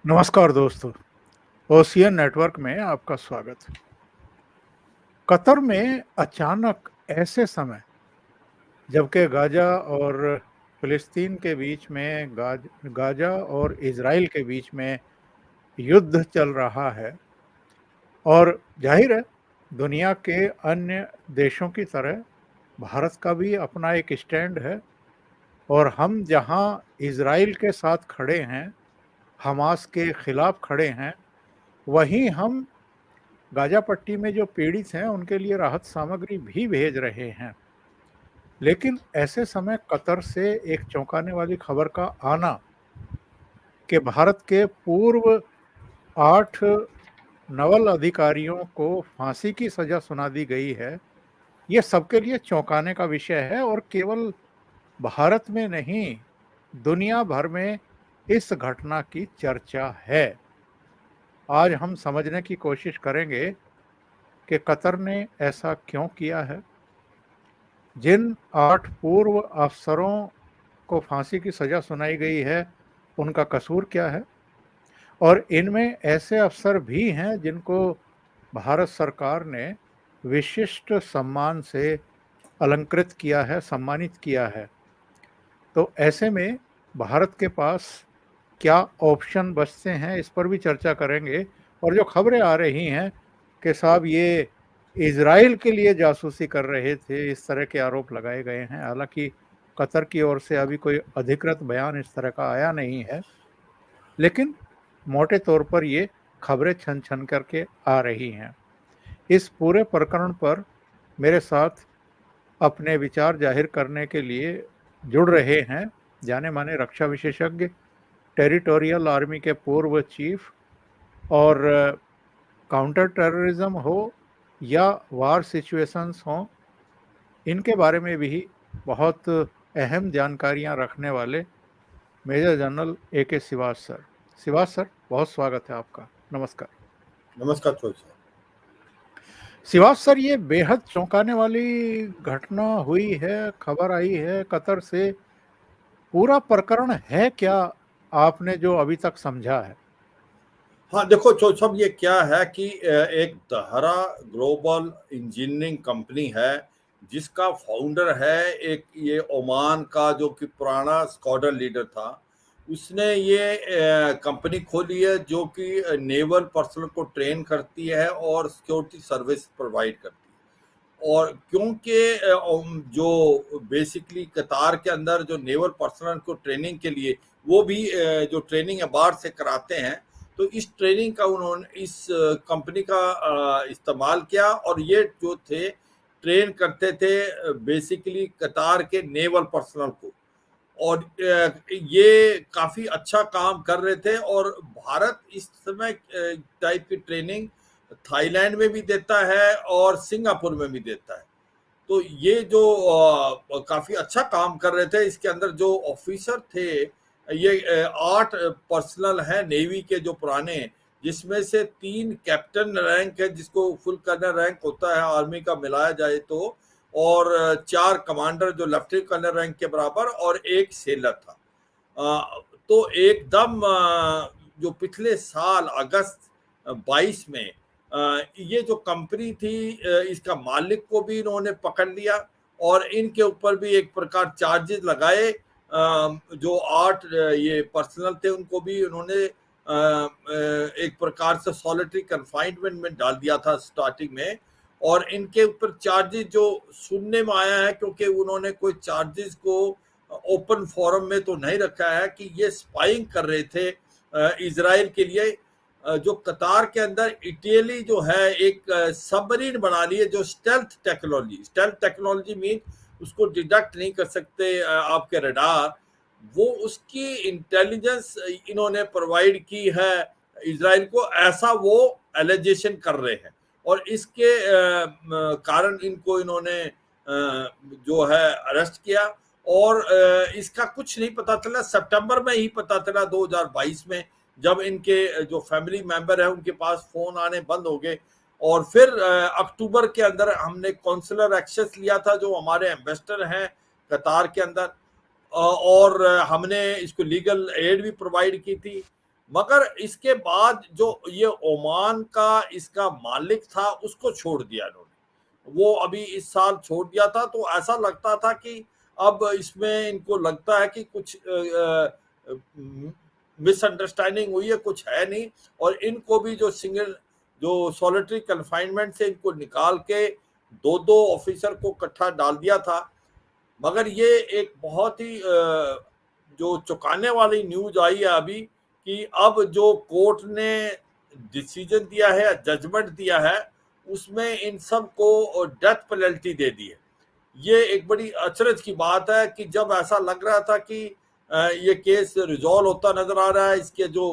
नमस्कार दोस्तों, ocean network में आपका स्वागत है। कतर में अचानक ऐसे समय जबकि गाजा और फिलिस्तीन के बीच में गाजा और इजराइल के बीच में युद्ध चल रहा है और जाहिर है दुनिया के अन्य देशों की तरह भारत का भी अपना एक स्टैंड है और हम जहां इजराइल के साथ खड़े हैं, हमास के खिलाफ खड़े हैं, वहीं हम गाजा पट्टी में जो पीड़ित हैं उनके लिए राहत सामग्री भी भेज रहे हैं। लेकिन ऐसे समय कतर से एक चौंकाने वाली खबर का आना कि भारत के पूर्व 8 नवल अधिकारियों को फांसी की सजा सुना दी गई है, ये सबके लिए चौंकाने का विषय है और केवल भारत में नहीं, दुनिया भर में इस घटना की चर्चा है। आज हम समझने की कोशिश करेंगे कि कतर ने ऐसा क्यों किया है, जिन 8 पूर्व अफसरों को फांसी की सजा सुनाई गई है, उनका कसूर क्या है और इनमें ऐसे अफसर भी हैं जिनको भारत सरकार ने विशिष्ट सम्मान से अलंकृत किया है, सम्मानित किया है। तो ऐसे में भारत के पास क्या ऑप्शन बचते हैं, इस पर भी चर्चा करेंगे। और जो खबरें आ रही हैं कि साहब ये इजराइल के लिए जासूसी कर रहे थे, इस तरह के आरोप लगाए गए हैं। हालांकि कतर की ओर से अभी कोई अधिकृत बयान इस तरह का आया नहीं है, लेकिन मोटे तौर पर ये खबरें छन छन करके आ रही हैं। इस पूरे प्रकरण पर मेरे साथ अपने विचार जाहिर करने के लिए जुड़ रहे हैं जाने माने रक्षा विशेषज्ञ, टेरिटोरियल आर्मी के पूर्व चीफ और काउंटर टेररिज्म हो या वार सिचुएशंस हों, इनके बारे में भी बहुत अहम जानकारियां रखने वाले major general AK Siwach sir. Siwach sir, बहुत स्वागत है आपका। नमस्कार। नमस्कार चौधरी साहब। सिवाच सर, ये बेहद चौंकाने वाली घटना हुई है, खबर आई है कतर से। पूरा प्रकरण है क्या, आपने जो अभी तक समझा है? हाँ देखो चौधरी साहब, ये क्या है कि एक दहरा ग्लोबल इंजीनियरिंग कंपनी है जिसका फाउंडर है एक ये ओमान का जो कि पुराना स्क्वाड्रन लीडर था। उसने ये कंपनी खोली है जो कि नेवल पर्सनल को ट्रेन करती है और सिक्योरिटी सर्विस प्रोवाइड करती है। और क्योंकि जो बेसिकली कतार के अंदर जो नेवल पर्सनल को ट्रेनिंग के लिए वो भी जो ट्रेनिंग है बाहर से कराते हैं, तो इस ट्रेनिंग का उन्होंने इस कंपनी का इस्तेमाल किया और ये जो थे ट्रेन करते थे बेसिकली कतार के नेवल पर्सनल को। और ये काफी अच्छा काम कर रहे थे और भारत इस समय टाइप की ट्रेनिंग थाईलैंड में भी देता है और सिंगापुर में भी देता है। तो ये जो काफी अच्छा काम कर रहे थे, इसके अंदर जो ऑफिसर थे ये 8 पर्सनल है नेवी के जो पुराने, जिसमें से 3 कैप्टन रैंक है जिसको फुल कर्नल रैंक होता है आर्मी का मिलाया जाए तो, और 4 कमांडर जो लेफ्टिनेंट कर्नल रैंक के बराबर और 1 सेलर था। तो एकदम जो पिछले साल अगस्त 22 में ये जो कंपनी थी इसका मालिक को भी इन्होंने पकड़ लिया और इनके ऊपर भी एक प्रकार चार्जेस लगाए। जो 8 ये पर्सनल थे उनको भी उन्होंने एक प्रकार से सॉलिटरी कन्फाइनमेंट में डाल दिया था स्टार्टिंग में। और इनके ऊपर चार्जेस जो सुनने में आया है, क्योंकि उन्होंने कोई चार्जेस को ओपन फोरम में तो नहीं रखा है, कि ये स्पाइंग कर रहे थे इजराइल के लिए। जो कतार के अंदर इटली जो है एक सबमरीन बना ली है जो स्टेल्थ टेक्नोलॉजी मीन उसको डिडक्ट नहीं कर सकते आपके रडार, वो उसकी इंटेलिजेंस इन्होंने प्रोवाइड की है इजराइल को, ऐसा वो एलिगेशन कर रहे हैं। और इसके कारण इनको इन्होंने जो है अरेस्ट किया। और इसका कुछ नहीं पता चला, सितंबर में ही पता चला 2022 में, जब इनके जो फैमिली मेंबर है उनके पास फोन आने बंद हो गए। और फिर अक्टूबर के अंदर हमने कौंसलर एक्सेस लिया था जो हमारे एम्बेसडर हैं कतार के अंदर, और हमने इसको लीगल एड भी प्रोवाइड की थी। मगर इसके बाद जो ये ओमान का इसका मालिक था उसको छोड़ दिया इन्होंने। वो अभी इस साल छोड़ दिया था, तो ऐसा लगता था कि अब इसमें इनको लगता है कि कुछ मिसअंडरस्टैंडिंग हुई है, कुछ है नहीं, और इनको भी जो सॉलिटरी कन्फाइनमेंट से इनको निकाल के दो दो ऑफिसर को इकट्ठा डाल दिया था। मगर ये एक बहुत ही जो चौंकाने वाली न्यूज आई है अभी, कि अब जो कोर्ट ने डिसीजन दिया है, जजमेंट दिया है, उसमें इन सब को डेथ पेनल्टी दे दी है। ये एक बड़ी अचरज की बात है कि जब ऐसा लग रहा था कि ये केस रिजॉल्व होता नजर आ रहा है, इसके जो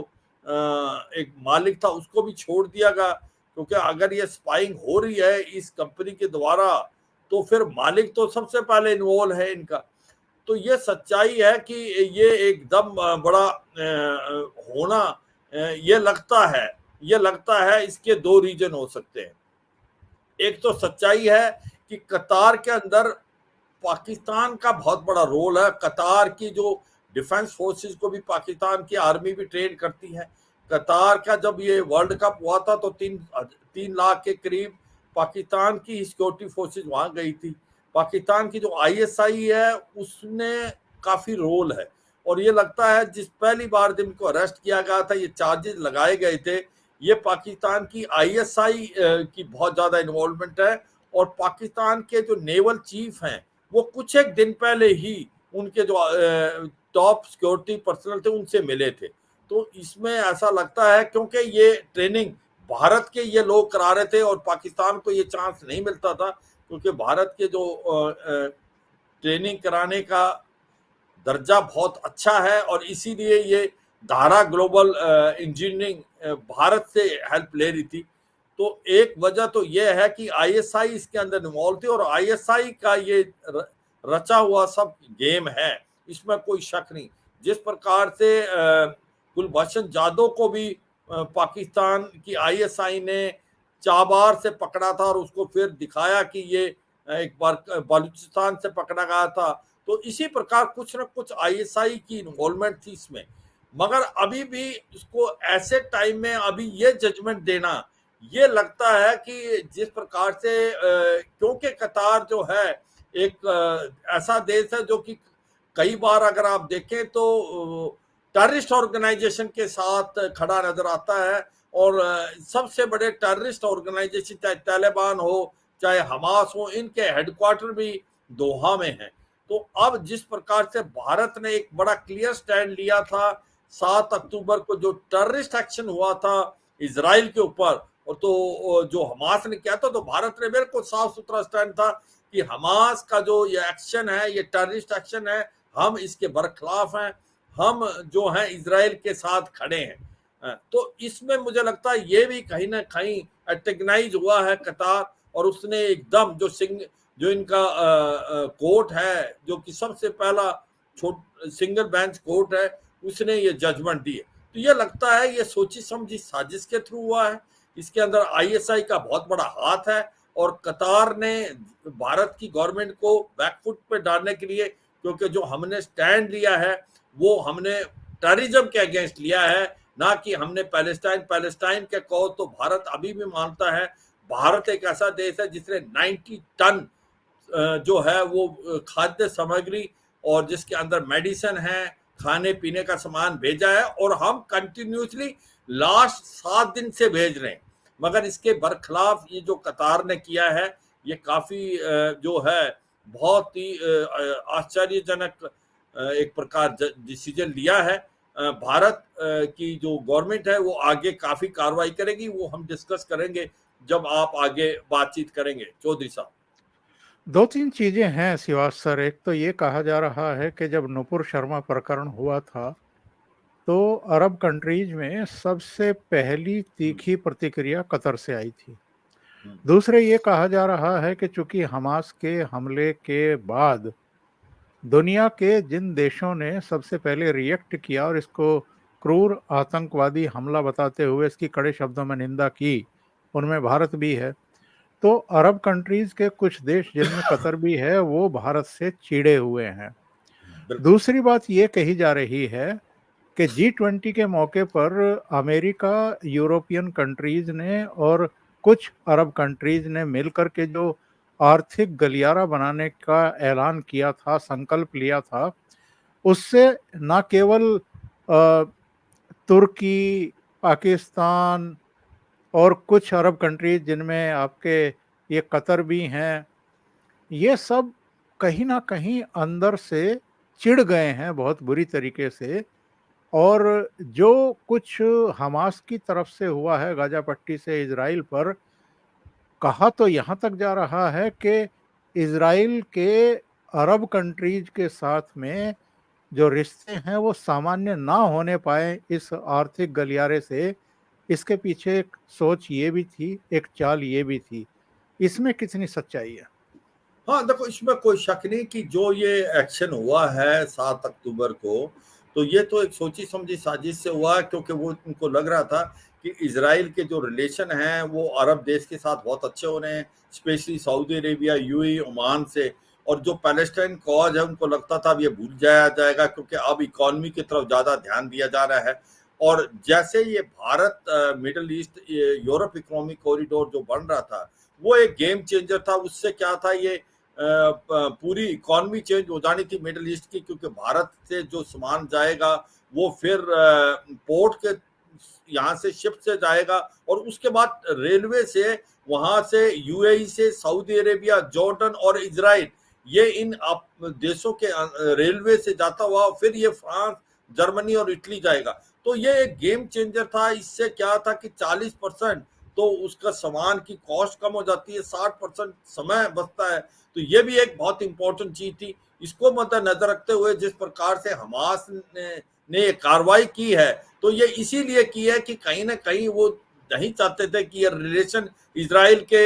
एक मालिक था उसको भी छोड़ दिया गया, क्योंकि अगर ये स्पाइंग हो रही है इस कंपनी के द्वारा, तो फिर मालिक तो सबसे पहले इन्वॉल्व है इनका। तो ये सच्चाई है कि ये एकदम बड़ा होना, ये लगता है इसके दो रीजन हो सकते हैं। एक तो सच्चाई है कि कतार के अंदर पाकिस्तान का बहुत बड़ा रोल है। कतार की जो डिफेंस फोर्सेस को भी पाकिस्तान की आर्मी भी ट्रेन करती है। कतार का जब ये वर्ल्ड कप हुआ था तो 3 लाख के करीब पाकिस्तान की सिक्योरिटी फोर्सेस वहां गई थी। पाकिस्तान की जो आईएसआई है उसने काफी रोल है, और ये लगता है जिस पहली बार जब इनको अरेस्ट किया गया था, ये चार्जेस लगाए गए थे, ये पाकिस्तान की आईएसआई की बहुत ज्यादा इन्वॉल्वमेंट है। और पाकिस्तान के जो नेवल चीफ हैं वो कुछ एक दिन पहले ही उनके जो टॉप सिक्योरिटी पर्सनल थे उनसे मिले थे। तो इसमें ऐसा लगता है क्योंकि ये ट्रेनिंग भारत के ये लोग करा रहे थे और पाकिस्तान को ये चांस नहीं मिलता था, क्योंकि भारत के जो ट्रेनिंग कराने का दर्जा बहुत अच्छा है, और इसीलिए ये धारा ग्लोबल इंजीनियरिंग भारत से हेल्प ले रही थी। तो एक वजह तो ये है कि आईएसआई इसके अंदर इन्वॉल्व थी, और आईएसआई का ये रचा हुआ सब गेम है, इसमें कोई शक नहीं। जिस प्रकार से कुलभूषण जाधव को भी पाकिस्तान की आईएसआई ने चाबार से पकड़ा था और उसको फिर दिखाया कि ये एक बार बलूचिस्तान से पकड़ा गया था। तो इसी प्रकार कुछ न कुछ आईएसआई की इन्वॉल्वमेंट थी इसमें। मगर अभी भी इसको ऐसे टाइम में अभी ये जजमेंट देना, ये लगता है कि जिस प्रकार से क्योंकि कतार जो है एक ऐसा देश है जो कि कई बार अगर आप देखें तो टेररिस्ट ऑर्गेनाइजेशन के साथ खड़ा नजर आता है, और सबसे बड़े टेररिस्ट ऑर्गेनाइजेशन चाहे तालिबान हो चाहे हमास हो, इनके हेडक्वार्टर भी दोहा में है। तो अब जिस प्रकार से भारत ने एक बड़ा क्लियर स्टैंड लिया था 7 अक्टूबर को जो टेररिस्ट एक्शन हुआ था इजराइल के ऊपर, और तो जो हमास ने किया था, तो भारत ने बिल्कुल साफ सुथरा स्टैंड था कि हमास का जो ये एक्शन है ये टेररिस्ट एक्शन है, हम इसके बरखिलाफ हैं, हम जो है इजराइल के साथ खड़े हैं। तो इसमें मुझे लगता है ये भी कहीं ना कहीं एटेगनाइज हुआ है कतार, और उसने एकदम जो इनका कोर्ट है जो कि सबसे पहला सिंगल बेंच कोर्ट है, उसने ये जजमेंट दी है। तो ये लगता है ये सोची समझी साजिश के थ्रू हुआ है, इसके अंदर आईएसआई का बहुत बड़ा हाथ है, और कतार ने भारत की गवर्नमेंट को बैकफुट पे डालने के लिए, क्योंकि जो हमने स्टैंड लिया है वो हमने टेररिज्म के अगेंस्ट लिया है, ना कि हमने पैलेस्टाइन के कॉज तो भारत अभी भी मानता है। भारत एक ऐसा देश है जिसने 90 टन जो है वो खाद्य सामग्री और जिसके अंदर मेडिसिन है, खाने पीने का सामान भेजा है, और हम कंटिन्यूसली लास्ट 7 दिन से भेज रहे हैं। मगर इसके बरखिलाफ ये जो कतार ने किया है ये काफी जो है बहुत ही आश्चर्यजनक एक प्रकार डिसीजन लिया है। भारत की जो गवर्नमेंट है वो आगे काफी कार्रवाई करेगी, वो हम डिस्कस करेंगे जब आप आगे बातचीत करेंगे चौधरी साहब। 2-3 चीजें हैं शिवाज सर। एक तो ये कहा जा रहा है कि जब नुपुर शर्मा प्रकरण हुआ था तो अरब कंट्रीज में सबसे पहली तीखी प्रतिक्रिया कतर से आई थी। दूसरे ये कहा जा रहा है कि चूंकि हमास के हमले के बाद दुनिया के जिन देशों ने सबसे पहले रिएक्ट किया और इसको क्रूर आतंकवादी हमला बताते हुए इसकी कड़े शब्दों में निंदा की, उनमें भारत भी है। तो अरब कंट्रीज के कुछ देश जिनमें कतर भी है वो भारत से चिढ़े हुए हैं। बिल्कुल। दूसरी बात ये कही जा रही है कि G20 के मौके पर अमेरिका, यूरोपियन कंट्रीज ने और कुछ अरब कंट्रीज ने मिलकर के जो आर्थिक गलियारा बनाने का ऐलान किया था, संकल्प लिया था, उससे ना केवल तुर्की, पाकिस्तान और कुछ अरब कंट्रीज जिनमें आपके ये कतर भी हैं, ये सब कहीं न कहीं अंदर से चिढ़ गए हैं बहुत बुरी तरीके से। और जो कुछ हमास की तरफ से हुआ है गाज़ा पट्टी से इज़राइल पर, कहा तो यहाँ तक जा रहा है कि इज़राइल के अरब कंट्रीज़ के साथ में जो रिश्ते हैं वो सामान्य ना होने पाए इस आर्थिक गलियारे से, इसके पीछे एक सोच ये भी थी, एक चाल ये भी थी। इसमें कितनी सच्चाई है? हाँ, देखो इसमें कोई शक नहीं कि जो ये एक्शन हुआ है 7 अक्टूबर को, तो ये तो एक सोची-समझी साजिश से हुआ है, क्योंकि वो उनको लग रहा था कि इज़राइल के जो रिलेशन हैं, वो अरब देश के साथ बहुत अच्छे हो रहे हैं, specially Saudi Arabia, UAE, Oman से। और जो पैलेस्टाइन कॉज़ है, उनको लगता था अब ये भूल जाया जाएगा, क्योंकि अब इकॉनमी की तरफ ज़्यादा ध्यान दिया जा रहा है। और जैसे ये Bharat middle east Europe economic corridor जो बन रहा था, वो एक गेम चेंजर था। उससे क्या था, ये पूरी इकॉनमी चेंज हो जानी थी मिडल ईस्ट की, क्योंकि भारत से जो सामान जाएगा वो फिर पोर्ट के यहाँ से शिप से जाएगा, और उसके बाद रेलवे से, वहां से यूएई से सऊदी अरेबिया, जॉर्डन और इजराइल, ये इन देशों के रेलवे से जाता हुआ फिर ये फ्रांस, जर्मनी और इटली जाएगा। तो ये एक गेम चेंजर था। इससे क्या था कि 40% तो उसका सामान की कॉस्ट कम हो जाती है, 60% समय बचता है। तो ये भी एक बहुत इंपॉर्टेंट चीज थी। इसको मद्देनजर रखते हुए जिस प्रकार से हमास ने ये कार्रवाई की है, तो ये इसीलिए की है कि कहीं ना कहीं वो नहीं चाहते थे कि ये रिलेशन इजराइल के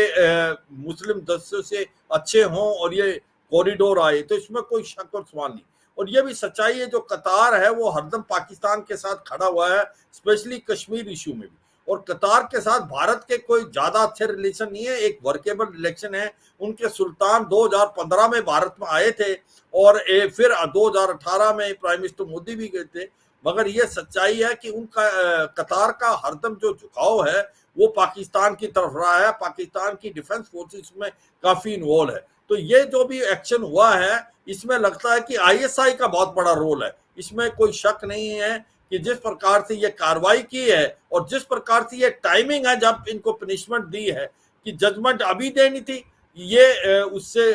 मुस्लिम देशों से अच्छे हों और ये कॉरिडोर आए। तो इसमें कोई शक और सवाल नहीं। और ये भी सच्चाई है, जो कतार है वो हरदम पाकिस्तान के साथ खड़ा हुआ है, स्पेशली कश्मीर इशू में भी। और कतार के साथ भारत के कोई ज्यादा अच्छे रिलेशन नहीं है, एक वर्केबल रिलेशन है। उनके सुल्तान 2015 में भारत में आए थे, और फिर 2018 में प्राइम मिनिस्टर मोदी भी गए थे। मगर ये सच्चाई है कि उनका कतार का हरदम जो झुकाव है वो पाकिस्तान की तरफ रहा है। पाकिस्तान की डिफेंस फोर्सेस में काफी इन्वॉल्व है। तो ये जो भी एक्शन हुआ है, इसमें लगता है कि आईएसआई का बहुत बड़ा रोल है। इसमें कोई शक नहीं है कि जिस प्रकार से ये कार्रवाई की है और जिस प्रकार से ये टाइमिंग है जब इनको पनिशमेंट दी है, कि जजमेंट अभी देनी थी, ये उससे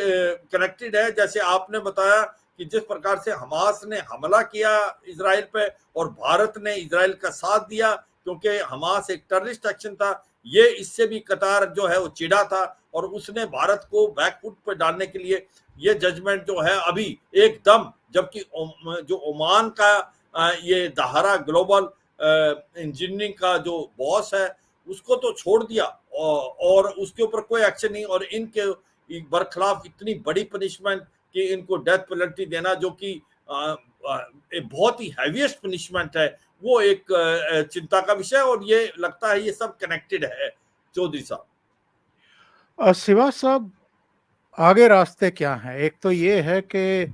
कनेक्टेड है। जैसे आपने बताया कि जिस प्रकार से हमास ने हमला किया इजराइल पे और भारत ने इजराइल का साथ दिया, क्योंकि हमास एक टेररिस्ट एक्शन था, ये इससे भी कतार जो है वो चिढ़ा था और उसने भारत को बैकफुट पे डालने के लिए ये जजमेंट जो है अभी एकदम, जबकि जो ओमान का ये दहारा ग्लोबल इंजीनियरिंग का जो बॉस है उसको तो छोड़ दिया, और उसके ऊपर कोई एक्शन नहीं, और इनके बरखिलाफ इतनी बड़ी पनिशमेंट कि इनको डेथ पेनल्टी देना, जो कि एक बहुत ही हैवीएस्ट पनिशमेंट है, वो एक चिंता का विषय है। और ये लगता है ये सब कनेक्टेड है चौधरी साहब। शिवा साहब, आगे रास्ते क्या हैं? एक तो ये है कि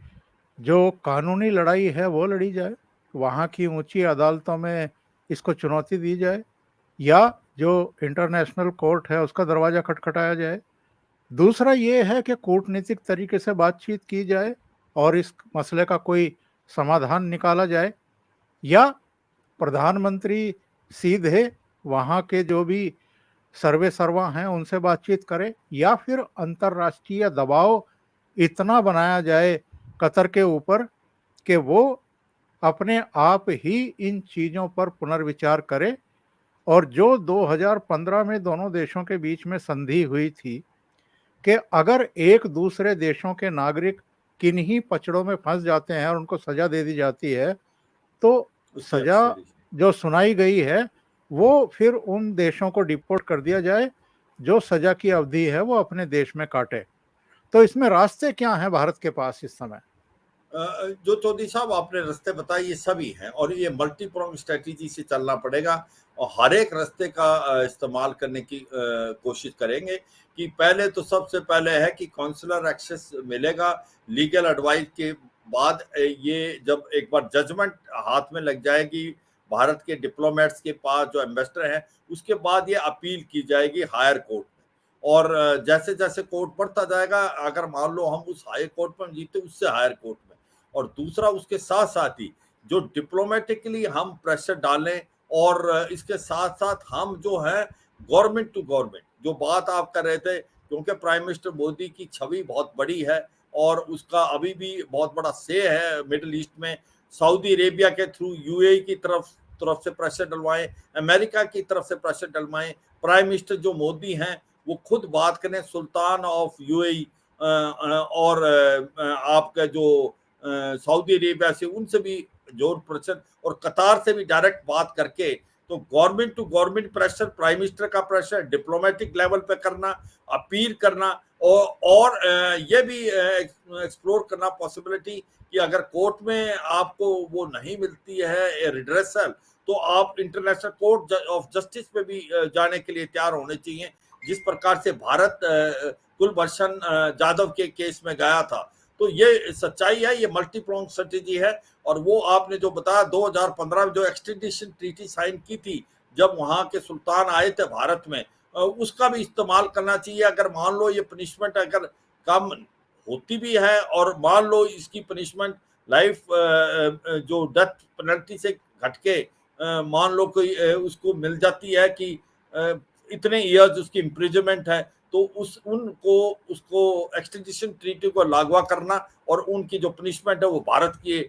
जो कानूनी लड़ाई है वो लड़ी जाए, वहाँ की ऊंची अदालतों में इसको चुनौती दी जाए, या जो इंटरनेशनल कोर्ट है उसका दरवाज़ा खटखटाया जाए। दूसरा ये है कि कूटनीतिक तरीके से बातचीत की जाए और इस मसले का कोई समाधान निकाला जाए, या प्रधानमंत्री सीधे वहाँ के जो भी सर्वे सर्वा हैं उनसे बातचीत करें, या फिर अंतर्राष्ट्रीय दबाव इतना बनाया जाए कतर के ऊपर कि वो अपने आप ही इन चीज़ों पर पुनर्विचार करे। और जो 2015 में दोनों देशों के बीच में संधि हुई थी कि अगर एक दूसरे देशों के नागरिक किन्हीं पचड़ों में फंस जाते हैं और उनको सजा दे दी जाती है, तो उससे सजा एक्सट्रेडिशन। जो सुनाई गई है वो फिर उन देशों को डिपोर्ट कर दिया जाए जो सजा की अवधि है वो अपने देश में काटे। तो इसमें रास्ते क्या हैं भारत के पास इस समय? जो चौधरी साहब आपने रास्ते बताए ये सभी हैं, और ये मल्टी प्रोंग स्ट्रेटेजी से चलना पड़ेगा, और हर एक रास्ते का इस्तेमाल करने की कोशिश करेंगे। कि पहले तो सबसे पहले है कि काउंसलर एक्सेस मिलेगा लीगल एडवाइस के बाद ये जब एक बार जजमेंट हाथ में लग जाएगी भारत के डिप्लोमेट्स के पास, जो एम्बेसडर हैं, उसके बाद ये अपील की जाएगी हायर कोर्ट में। और जैसे जैसे कोर्ट बढ़ता जाएगा, अगर मान लो हम उस हाई कोर्ट में जीते, उससे हायर कोर्ट में, और दूसरा उसके साथ साथ ही जो डिप्लोमेटिकली हम प्रेशर डालें, और इसके साथ साथ हम जो है गवर्नमेंट टू गवर्नमेंट जो बात आप कर रहे थे, क्योंकि प्राइम मिनिस्टर मोदी की छवि बहुत बड़ी है और उसका अभी भी बहुत बड़ा से है मिडिल ईस्ट में। सऊदी अरेबिया के थ्रू यूएई की तरफ से प्रेशर डलवाएं, अमेरिका की तरफ से प्रेशर डलवाएं। प्राइम मिनिस्टर जो मोदी हैं वो खुद बात करें सुल्तान ऑफ यूएई और आपका जो सऊदी अरेबिया से, उनसे भी जोर प्रेशर, और कतार से भी डायरेक्ट बात करके, तो government to government pressure, prime minister का प्रेशर डिप्लोमेटिक लेवल पे करना, अपील करना, और ये भी एक्सप्लोर करना पॉसिबिलिटी कि अगर कोर्ट में आपको वो नहीं मिलती है रिड्रेसल, तो आप इंटरनेशनल कोर्ट ऑफ जस्टिस पे भी जाने के लिए तैयार होने चाहिए, जिस प्रकार से भारत कुलभूषण जाधव के केस में गया था। तो ये सच्चाई है, ये मल्टी प्रोंग स्ट्रेटेजी है। और वो आपने जो बताया 2015 में जो एक्सट्रेडिशन ट्रीटी साइन की थी, जब वहां के सुल्तान आए थे भारत में, उसका भी इस्तेमाल करना चाहिए। अगर मान लो ये पनिशमेंट अगर कम होती भी है, और मान लो इसकी पनिशमेंट लाइफ जो डेथ पेनल्टी से घटके मान लो कोई उसको मिल जाती है कि इतने इयर्स उसकी इम्प्रिजनमेंट है, तो उसको एक्सट्रेडिशन ट्रीटी को लागू करना, और उनकी जो पनिशमेंट है वो भारत के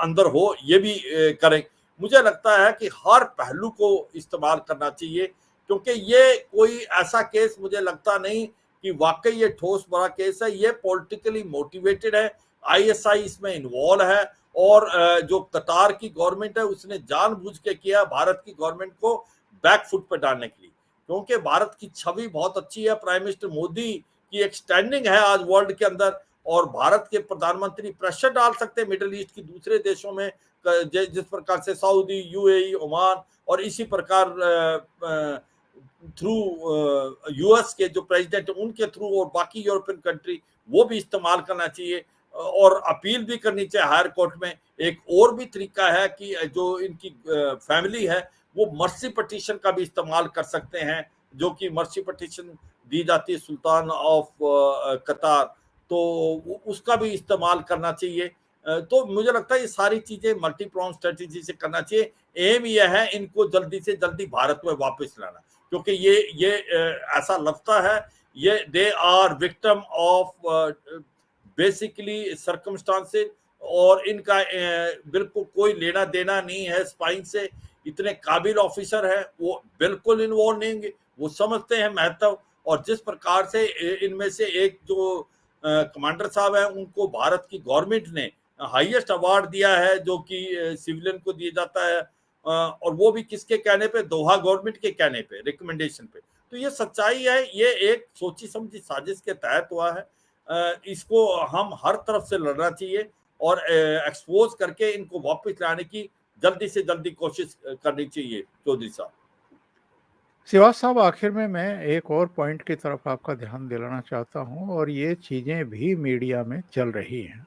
अंदर हो, ये भी करें। मुझे लगता है कि हर पहलू को इस्तेमाल करना चाहिए, क्योंकि ये कोई ऐसा केस मुझे लगता नहीं कि वाकई ये ठोस बड़ा केस है। ये पॉलिटिकली मोटिवेटेड है, आईएसआई इसमें इन्वॉल्व है, और जो कतार की गवर्नमेंट है उसने जानबूझ के किया भारत की गवर्नमेंट को बैक फुट पे डालने के लिए, क्योंकि भारत की छवि बहुत अच्छी है। प्राइम मिनिस्टर मोदी की एक स्टैंडिंग है आज वर्ल्ड के अंदर, और भारत के प्रधानमंत्री प्रेशर डाल सकते हैं मिडिल ईस्ट की दूसरे देशों में, जिस प्रकार से सऊदी, यूएई, ओमान, और इसी प्रकार थ्रू यूएस के जो प्रेसिडेंट उनके थ्रू, और बाकी यूरोपियन कंट्री, वो भी इस्तेमाल करना चाहिए, और अपील भी करनी चाहिए हायर कोर्ट में। एक और भी तरीका है कि जो इनकी फैमिली है वो मर्सी पटिशन का भी इस्तेमाल कर सकते हैं, जो कि मर्सी पटिशन दी जाती है सुल्तान ऑफ कतार, तो उसका भी इस्तेमाल करना चाहिए। तो मुझे लगता है ये सारी चीजें मल्टी प्रोंग स्ट्रेटेजी से करना चाहिए। एम यह है इनको जल्दी से जल्दी भारत में वापस लाना, क्योंकि ये ऐसा लगता है ये they are victim of basically circumstances, और इनका बिल्कुल कोई लेना देना नहीं है स्पाइंग से। इतने काबिल ऑफिसर हैं, वो बिल्कुल इन्वॉल्व नहीं होंगे, वो समझते हैं महत्व। और जिस प्रकार से इनमें से एक जो कमांडर साहब हैं, उनको भारत की गवर्नमेंट ने हाईएस्ट अवार्ड दिया है, जो कि सिविलियन को दिया जाता है, और वो भी किसके कहने पे, दोहा गवर्नमेंट के कहने पे, रिकमेंडेशन पे। तो ये सच्चाई है, ये एक सोची समझी साजिश के तहत हुआ है। इसको हम हर तरफ से लड़ना चाहिए, और एक्सपोज करके इनको वापस लाने की जल्दी से जल्दी कोशिश करनी चाहिए चौधरी साहब। सिवाज साहब, आखिर में मैं एक और पॉइंट की तरफ आपका ध्यान दिलाना चाहता हूं, और ये चीज़ें भी मीडिया में चल रही हैं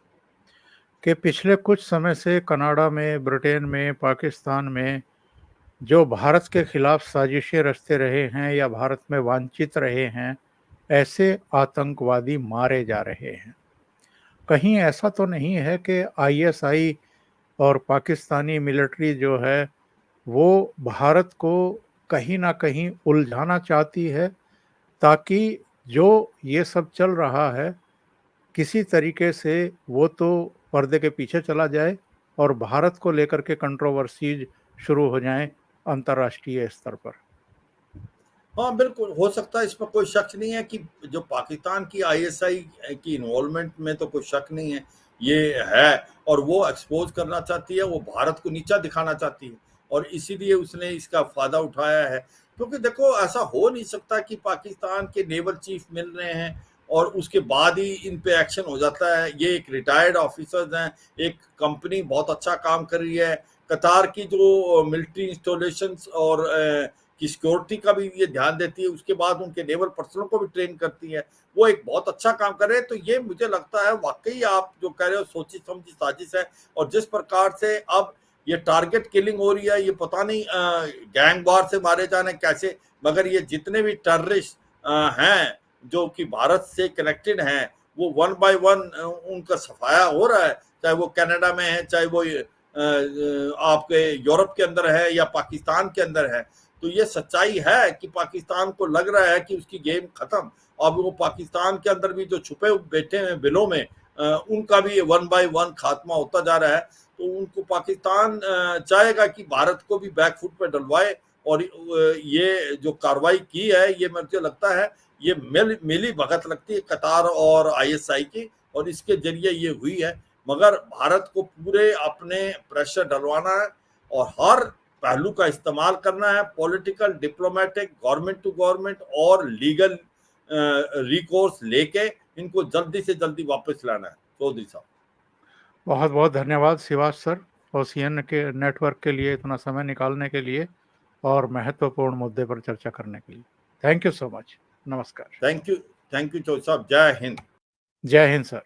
कि पिछले कुछ समय से कनाडा में, ब्रिटेन में, पाकिस्तान में जो भारत के खिलाफ साजिशें रचते रहे हैं या भारत में वांछित रहे हैं, ऐसे आतंकवादी मारे जा रहे हैं। कहीं ऐसा तो नहीं है कि आईएसआई और पाकिस्तानी मिलिट्री जो है वो भारत को कहीं ना कहीं उलझाना चाहती है, ताकि जो ये सब चल रहा है किसी तरीके से वो तो पर्दे के पीछे चला जाए, और भारत को लेकर के कंट्रोवर्सीज शुरू हो जाएं अंतर्राष्ट्रीय स्तर पर। हाँ बिल्कुल हो सकता है, इसमें कोई शक नहीं है कि जो पाकिस्तान की आईएसआई की इन्वॉल्वमेंट में तो कोई शक नहीं है, ये है। और वो एक्सपोज करना चाहती है, वो भारत को नीचा दिखाना चाहती है, और इसीलिए उसने इसका फायदा उठाया है। क्योंकि देखो ऐसा हो नहीं सकता कि पाकिस्तान के नेवल चीफ मिल रहे हैं और उसके बाद ही इन पे एक्शन हो जाता है। ये एक रिटायर्ड ऑफिसर्स हैं, एक कंपनी बहुत अच्छा काम कर रही है। कतार की जो मिलिट्री इंस्टॉलेशंस और की सिक्योरिटी का भी ये ध्यान देती है, उसके बाद उनके नेवल पर्सनल को भी ट्रेन करती है। वो एक बहुत अच्छा काम कर रहे हैं। तो ये मुझे लगता है वाकई आप जो कह रहे हो सोची समझी साजिश है। और जिस प्रकार से अब ये टारगेट किलिंग हो रही है, ये पता नहीं गैंग वार से मारे जाने कैसे, मगर ये जितने भी टेररिस्ट हैं जो कि भारत से कनेक्टेड हैं, वो वन बाय वन उनका सफाया हो रहा है, चाहे वो कनाडा में है, चाहे वो आपके यूरोप के अंदर है या पाकिस्तान के अंदर है। तो ये सच्चाई है कि पाकिस्तान को लग रहा है कि उसकी गेम खत्म। अब वो पाकिस्तान के अंदर भी जो छुपे बैठे हैं बिलों में, उनका भी वन बाय वन खात्मा होता जा रहा है। तो उनको पाकिस्तान चाहेगा कि भारत को भी बैक फुट पे डलवाए। और ये जो कार्रवाई की है, ये मुझे लगता है ये मिली भगत लगती है कतार और आईएसआई की, और इसके जरिए ये हुई है। मगर भारत को पूरे अपने प्रेशर डलवाना है और हर पहलू का इस्तेमाल करना है, political, diplomatic, government to government और लीगल रिकोर्स लेके इनको जल्दी से जल्दी वापस लाना है। चौधरी साहब, बहुत बहुत धन्यवाद शिवाज सर, ओशियन के नेटवर्क के लिए इतना समय निकालने के लिए और महत्वपूर्ण मुद्दे पर चर्चा करने के लिए। Thank you so much. नमस्कार। थैंक यू चौधरी साहब। जय हिंद। जय हिंद सर।